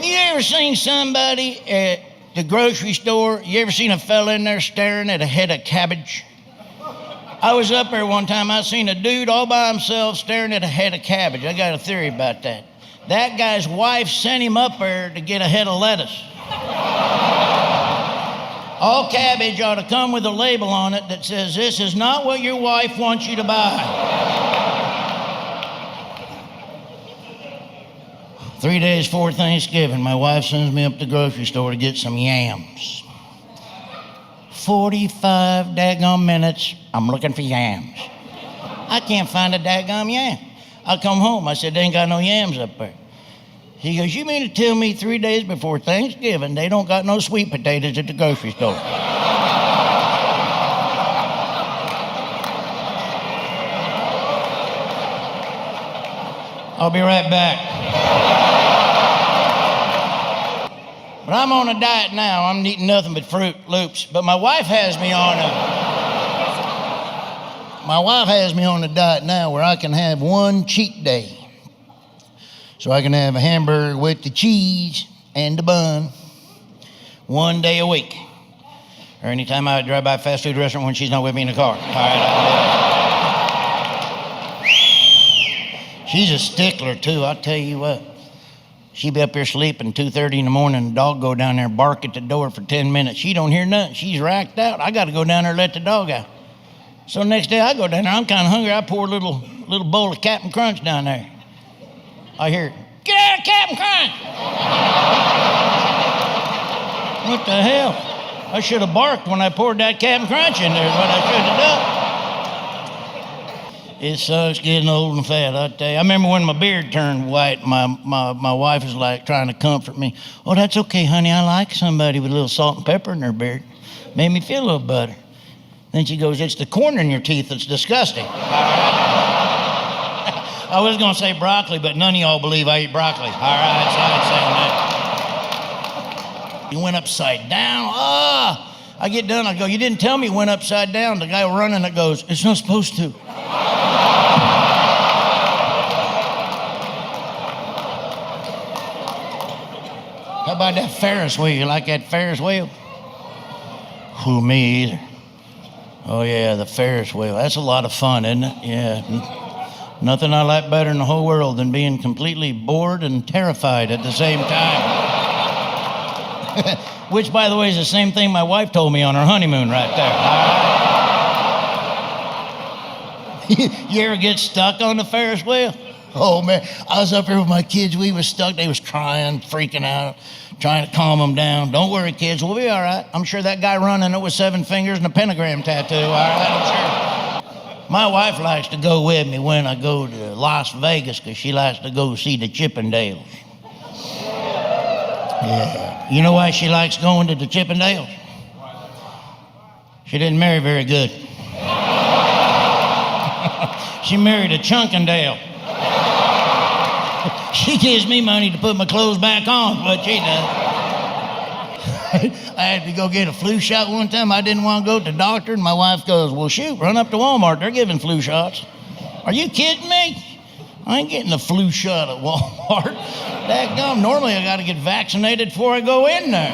Have you ever seen somebody at the grocery store? You ever seen a fella in there staring at a head of cabbage? I was up there one time, I seen a dude all by himself staring at a head of cabbage. I got a theory about that. That guy's wife sent him up there to get a head of lettuce. All cabbage ought to come with a label on it that says, "This is not what your wife wants you to buy." 3 days before Thanksgiving, my wife sends me up to the grocery store to get some yams. 45 daggone minutes, I'm looking for yams. I can't find a daggone yam. I come home, I said, "They ain't got no yams up there." He goes, "You mean to tell me 3 days before Thanksgiving they don't got no sweet potatoes at the grocery store?" I'll be right back. But I'm on a diet now. I'm eating nothing but Fruit Loops. But my wife has me on a diet now where I can have one cheat day. So I can have a hamburger with the cheese and the bun 1 day a week. Or anytime I drive by a fast food restaurant when she's not with me in the car. All right, she's a stickler too, I'll tell you what. She'd be up here sleeping 2:30 in the morning, the dog go down there and bark at the door for 10 minutes. She don't hear nothing. She's racked out. I got to go down there and let the dog out. So next day I go down there, I'm kind of hungry. I pour a little bowl of Captain Crunch down there. I hear, "Get out of Captain Crunch!" What the hell? I should have barked when I poured that Captain Crunch in there, is what I should have done. It sucks getting old and fat, I tell you. I remember when my beard turned white, my wife was like trying to comfort me. "Oh, that's okay, honey. I like somebody with a little salt and pepper in their beard. Made me feel a little better." Then she goes, "It's the corn in your teeth that's disgusting." I was going to say broccoli, but none of y'all believe I eat broccoli. All right, so I ain't saying that. You went upside down. I get done, I go, "You didn't tell me you went upside down." The guy running it goes, "It's not supposed to." How about that Ferris wheel? You like that Ferris wheel? Who, me either. Oh yeah, the Ferris wheel. That's a lot of fun, isn't it? Yeah. Nothing I like better in the whole world than being completely bored and terrified at the same time. Which, by the way, is the same thing my wife told me on our honeymoon right there. You ever get stuck on the Ferris wheel? Oh, man. I was up here with my kids. We was stuck. They was crying, freaking out, trying to calm them down. "Don't worry, kids. We'll be all right. I'm sure that guy running it with 7 fingers and a pentagram tattoo. All right, I'm sure." My wife likes to go with me when I go to Las Vegas because she likes to go see the Chippendales. Yeah. You know why she likes going to the Chippendales? She didn't marry very good. She married a Chunkendale. She gives me money to put my clothes back on, but she does. I had to go get a flu shot one time. I didn't want to go to the doctor, and my wife goes, "Well, shoot, run up to Walmart. They're giving flu shots." Are you kidding me? I ain't getting a flu shot at Walmart. Dadgum, normally I got to get vaccinated before I go in there.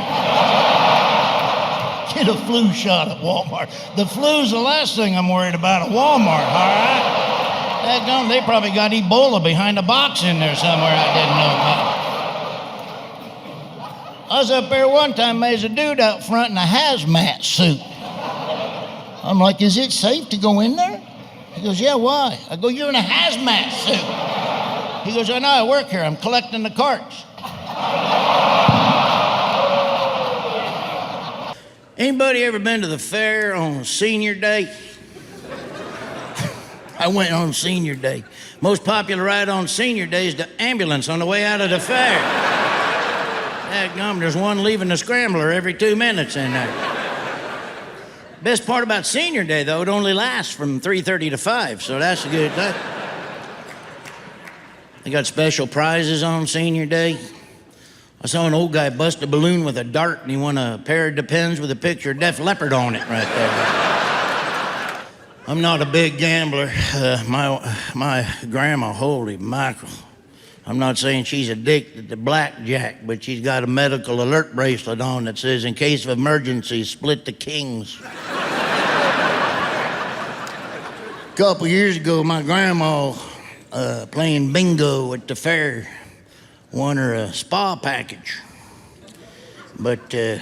Get a flu shot at Walmart. The flu's the last thing I'm worried about at Walmart, all right? Dadgum, they probably got Ebola behind a box in there somewhere I didn't know about. I was up there one time, there's a dude out front in a hazmat suit. I'm like, "Is it safe to go in there?" He goes, "Yeah, why?" I go, "You're in a hazmat suit." He goes, "I know, I work here. I'm collecting the carts." Anybody ever been to the fair on senior day? I went on senior day. Most popular ride on senior day is the ambulance on the way out of the fair. Dadgum, there's one leaving the scrambler every 2 minutes in there. Best part about senior day, though, it only lasts from 3:30 to 5, so that's a good thing. They got special prizes on senior day. I saw an old guy bust a balloon with a dart, and he won a pair of Depends with a picture of Def Leppard on it right there. I'm not a big gambler. My grandma, holy mackerel. I'm not saying she's addicted to blackjack, but she's got a medical alert bracelet on that says, in case of emergency, split the kings. A couple years ago, my grandma, playing bingo at the fair, won her a spa package. But, I'll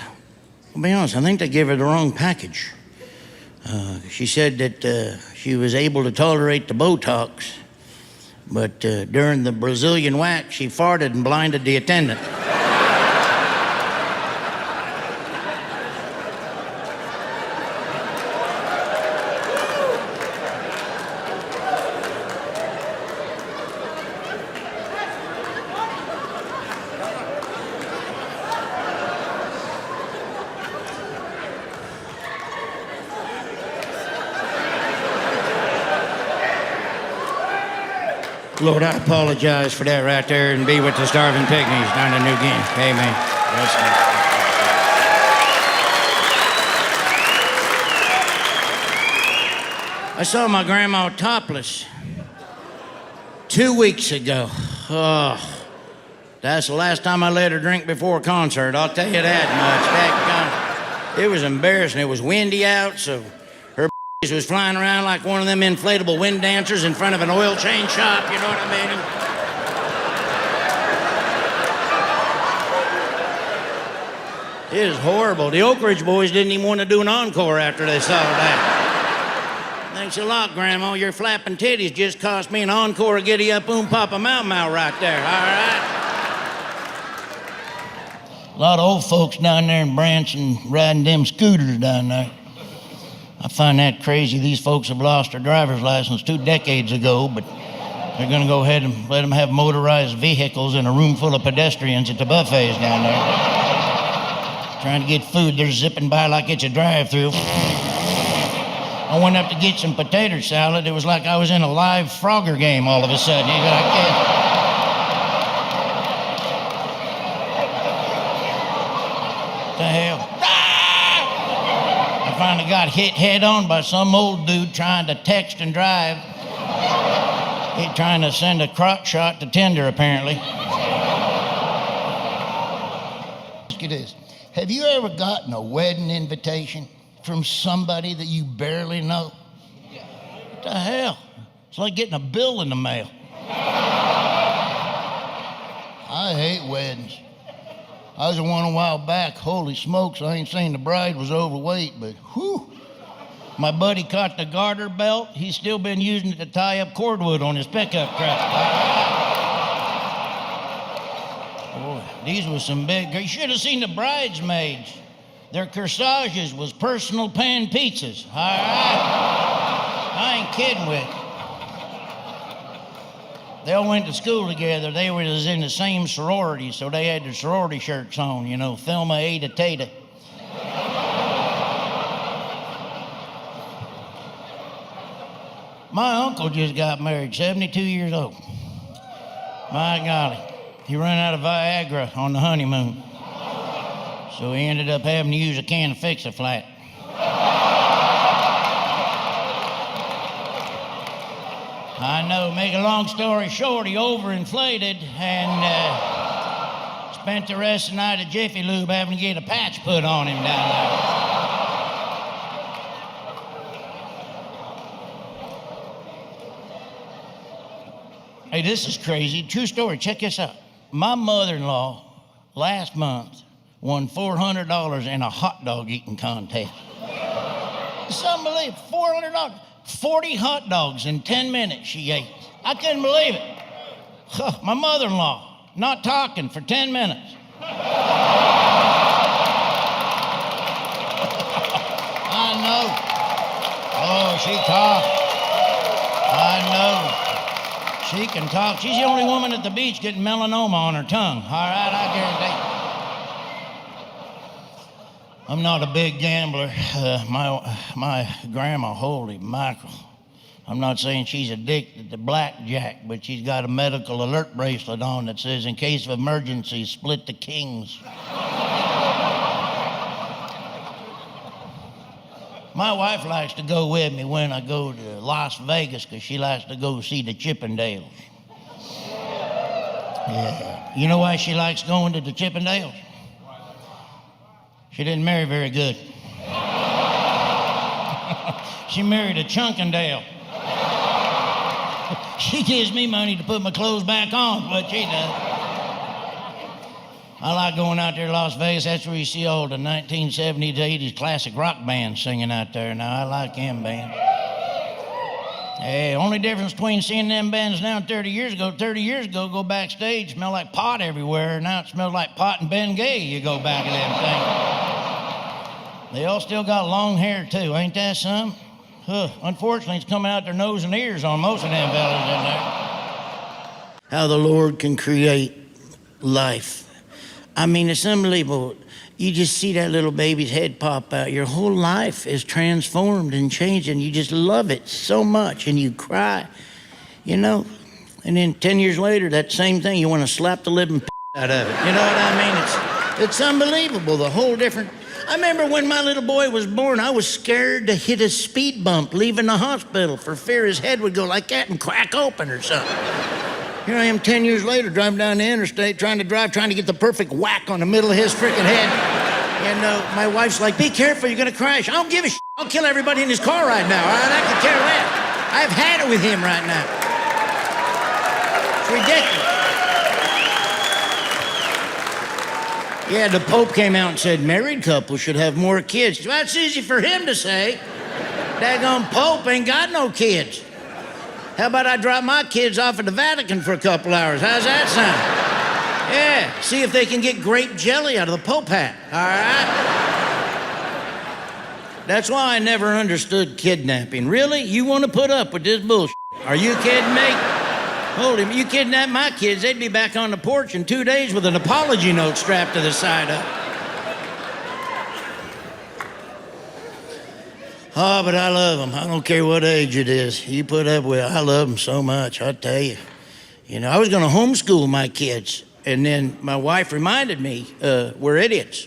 be honest, I think they gave her the wrong package. She said that she was able to tolerate the Botox, but during the Brazilian wax, she farted and blinded the attendant. Lord, I apologize for that right there, and be with the starving pygmies down in New Guinea. Amen. Yes, I saw my grandma topless 2 weeks ago. Oh, that's the last time I let her drink before a concert. I'll tell you that much. It was embarrassing. It was windy out, so her was flying around like one of them inflatable wind dancers in front of an oil change shop, you know what I mean? It was horrible. The Oak Ridge boys didn't even want to do an encore after they saw that. Thanks a lot, Grandma. Your flapping titties just cost me an encore of Giddy Up Oom Papa Mau Mau right there, all right? A lot of old folks down there in Branson riding them scooters down there. I find that crazy. These folks have lost their driver's license 2 decades ago, but they're going to go ahead and let them have motorized vehicles in a room full of pedestrians at the buffets down there. Trying to get food, they're zipping by like it's a drive-through. I went up to get some potato salad. It was like I was in a live Frogger game all of a sudden. You know, what the hell? I finally got hit head on by some old dude trying to text and drive. He trying to send a crotch shot to Tinder, apparently. Ask you this. Have you ever gotten a wedding invitation from somebody that you barely know? What the hell? It's like getting a bill in the mail. I hate weddings. I was at one a while back. Holy smokes, I ain't saying the bride was overweight, but whew. My buddy caught the garter belt. He's still been using it to tie up cordwood on his pickup truck. Boy, these were some big... You should have seen the bridesmaids. Their corsages was personal pan pizzas. All right? I ain't kidding with you. They all went to school together. They was in the same sorority, so they had their sorority shirts on, you know, Thelma, Ada, Tata. My uncle just got married, 72 years old. My golly, he ran out of Viagra on the honeymoon, so he ended up having to use a can to fix a flat. I know, make a long story short, he overinflated and spent the rest of the night at Jiffy Lube having to get a patch put on him down there. Hey, this is crazy. True story. Check this out. My mother-in-law last month won $400 in a hot dog eating contest. It's unbelievable. $400. 40 hot dogs in 10 minutes she ate. I couldn't believe it. My mother-in-law, not talking for 10 minutes. I know. Oh, she talked. I know. She can talk. She's the only woman at the beach getting melanoma on her tongue. All right, I guarantee. I'm not a big gambler. My grandma, holy mackerel. I'm not saying she's addicted to blackjack, but she's got a medical alert bracelet on that says, in case of emergency, split the kings. My wife likes to go with me when I go to Las Vegas because she likes to go see the Chippendales. Yeah. You know why she likes going to the Chippendales? She didn't marry very good. She married a Chunkendale. She gives me money to put my clothes back on, but she does. I like going out there to Las Vegas. That's where you see all the 1970s, 80s classic rock bands singing out there. Now, I like them bands. Hey, only difference between seeing them bands now and 30 years ago, go backstage, smell like pot everywhere. Now it smells like pot and Bengay. You go back to them things. They all still got long hair, too. Ain't that something? Unfortunately, it's coming out their nose and ears on most of them fellas in there. How the Lord can create life. I mean, it's unbelievable. You just see that little baby's head pop out. Your whole life is transformed and changed, and you just love it so much, and you cry, you know? And then 10 years later, that same thing, you want to slap the living out of it. You know what I mean? It's unbelievable, the whole different... I remember when my little boy was born, I was scared to hit a speed bump leaving the hospital for fear his head would go like that and crack open or something. Here I am 10 years later, driving down the interstate, trying to get the perfect whack on the middle of his freaking head. And my wife's like, be careful, you're gonna crash. I don't give a shit. I'll kill everybody in his car right now, all right? I could care less. I've had it with him right now. It's ridiculous. Yeah, the Pope came out and said married couples should have more kids. Well, that's easy for him to say. Daggone Pope ain't got no kids. How about I drop my kids off at the Vatican for a couple hours? How's that sound? Yeah, see if they can get grape jelly out of the Pope hat, all right? That's why I never understood kidnapping. Really? You want to put up with this bullshit? Are you kidding me? Holy, you kidnap my kids, they'd be back on the porch in 2 days with an apology note strapped to the side of it. Oh, but I love them. I don't care what age it is. You put up with it. I love them so much, I tell you. You know, I was going to homeschool my kids, and then my wife reminded me, we're idiots.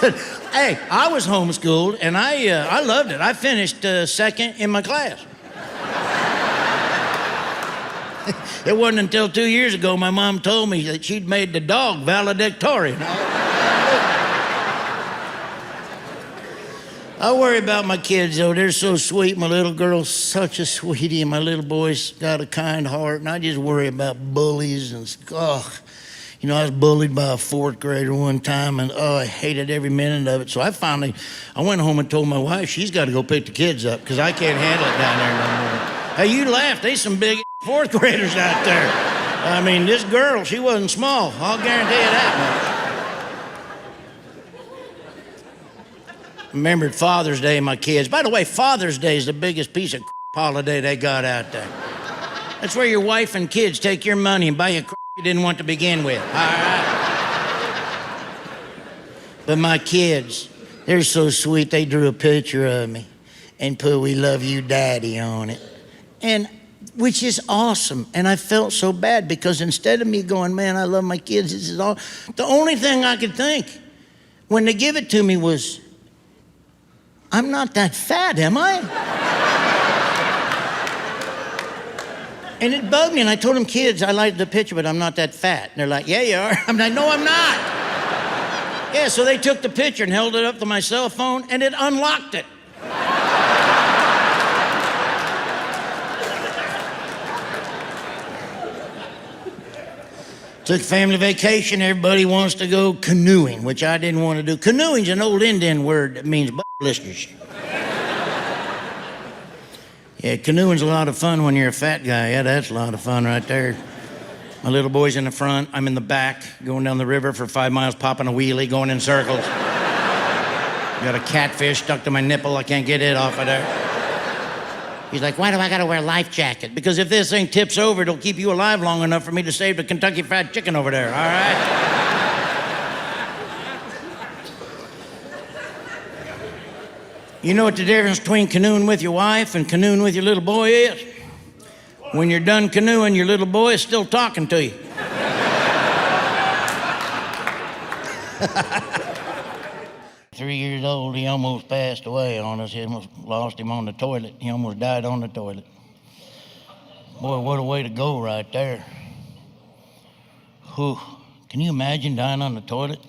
But, hey, I was homeschooled, and I loved it. I finished second in my class. It wasn't until 2 years ago my mom told me that she'd made the dog valedictorian. I worry about my kids, though. They're so sweet. My little girl's such a sweetie, and my little boy's got a kind heart, and I just worry about bullies and, you know, I was bullied by a fourth grader one time, and, I hated every minute of it. So I went home and told my wife she's got to go pick the kids up because I can't handle it down there no more. Hey, you laughed. There's some big fourth graders out there. I mean, this girl, she wasn't small. I'll guarantee you that much. Remembered Father's Day, my kids. By the way, Father's Day is the biggest piece of holiday they got out there. That's where your wife and kids take your money and buy you you didn't want to begin with, all right? But my kids, they're so sweet. They drew a picture of me and put "We love you, Daddy" on it. And which is awesome. And I felt so bad because instead of me going, man, I love my kids, this is all, the only thing I could think when they give it to me was, I'm not that fat, am I? And it bugged me, and I told them, kids, I like the picture, but I'm not that fat. And they're like, yeah, you are. I'm like, no, I'm not. Yeah, so they took the picture and held it up to my cell phone, and it unlocked it. Took family vacation. Everybody wants to go canoeing, which I didn't want to do. Canoeing's an old Indian word that means butt blisters. Yeah, canoeing's a lot of fun when you're a fat guy. Yeah, that's a lot of fun right there. My little boy's in the front. I'm in the back, going down the river for 5 miles, popping a wheelie, going in circles. Got a catfish stuck to my nipple. I can't get it off of there. He's like, why do I gotta wear a life jacket? Because if this thing tips over, it'll keep you alive long enough for me to save the Kentucky Fried Chicken over there, all right? You know what the difference between canoeing with your wife and canoeing with your little boy is? When you're done canoeing, your little boy is still talking to you. 3 years old. He almost passed away on us. He almost lost him on the toilet. He almost died on the toilet. Boy, what a way to go right there. Whew. Can you imagine dying on the toilet?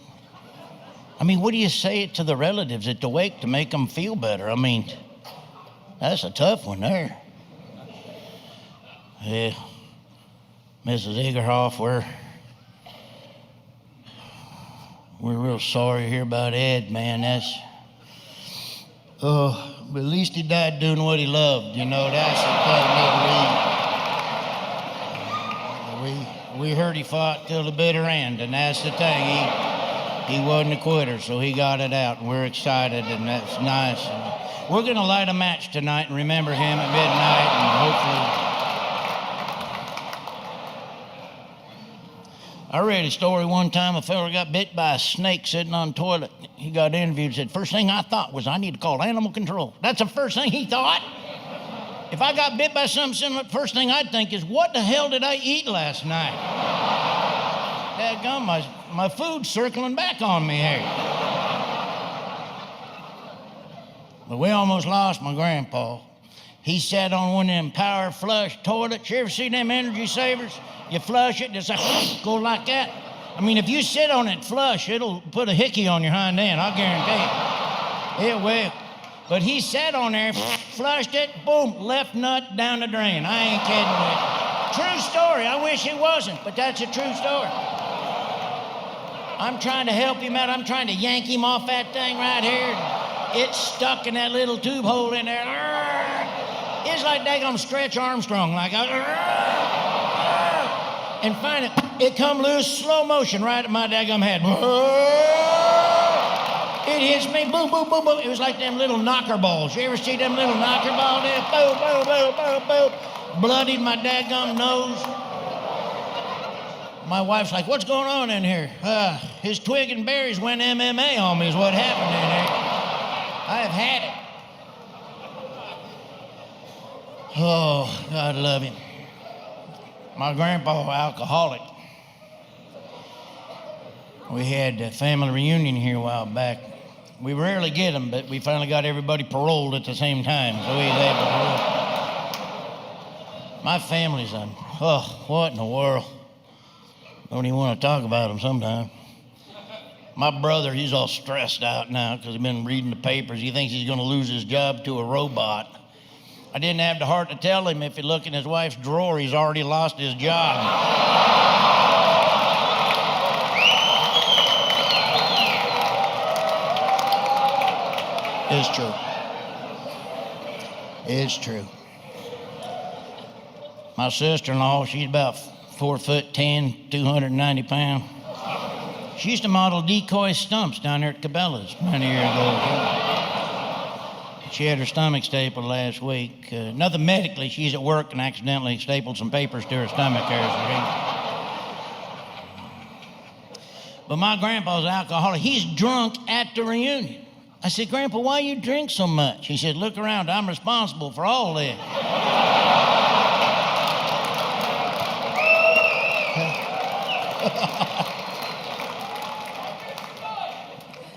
I mean, what do you say to the relatives at the wake to make them feel better? I mean, that's a tough one there. Yeah, Mrs. Egerhoff, we're real sorry to hear about Ed, man. But at least he died doing what he loved, you know. That's the thing. We heard he fought till the bitter end, and that's the thing. He wasn't a quitter, so he got it out, and we're excited, and that's nice. And we're gonna light a match tonight and remember him at midnight, and hopefully. I read a story one time, a fella got bit by a snake sitting on the toilet. He got interviewed and said, first thing I thought was I need to call animal control. That's the first thing he thought. If I got bit by something similar, first thing I'd think is, what the hell did I eat last night? Dadgum, my food's circling back on me here. But we almost lost my grandpa. He sat on one of them power flush toilets. You ever see them energy savers? You flush it, just like, go like that. I mean, if you sit on it flush, it'll put a hickey on your hind end, I'll guarantee it. It will. But he sat on there, flushed it, boom, left nut down the drain. I ain't kidding with you. True story. I wish it wasn't, but that's a true story. I'm trying to help him out. I'm trying to yank him off that thing right here. It's stuck in that little tube hole in there. It's like daggone Stretch Armstrong, like and finally, it come loose, slow motion, right at my daggum head. It hits me, boom, boom, boom, boom. It was like them little knocker balls. You ever see them little knocker balls there? Boom, boom, boom, boom, boom. Bloodied my daggum nose. My wife's like, what's going on in here? His twig and berries went MMA on me is what happened in here. I have had it. Oh, God love him. My grandpa, alcoholic. We had a family reunion here a while back. We rarely get them, but we finally got everybody paroled at the same time, so we was able to do it. My family's what in the world? Don't even want to talk about them sometimes. My brother, he's all stressed out now because he's been reading the papers. He thinks he's going to lose his job to a robot. I didn't have the heart to tell him if he looked in his wife's drawer, he's already lost his job. It's true. It's true. My sister-in-law, she's about 4'10", 290 pounds. She used to model decoy stumps down there at Cabela's many years ago. She had her stomach stapled last week. Nothing medically. She's at work and accidentally stapled some papers to her stomach there. But my grandpa's an alcoholic. He's drunk at the reunion. I said, Grandpa, why you drink so much? He said, look around. I'm responsible for all this.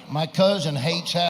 My cousin hates how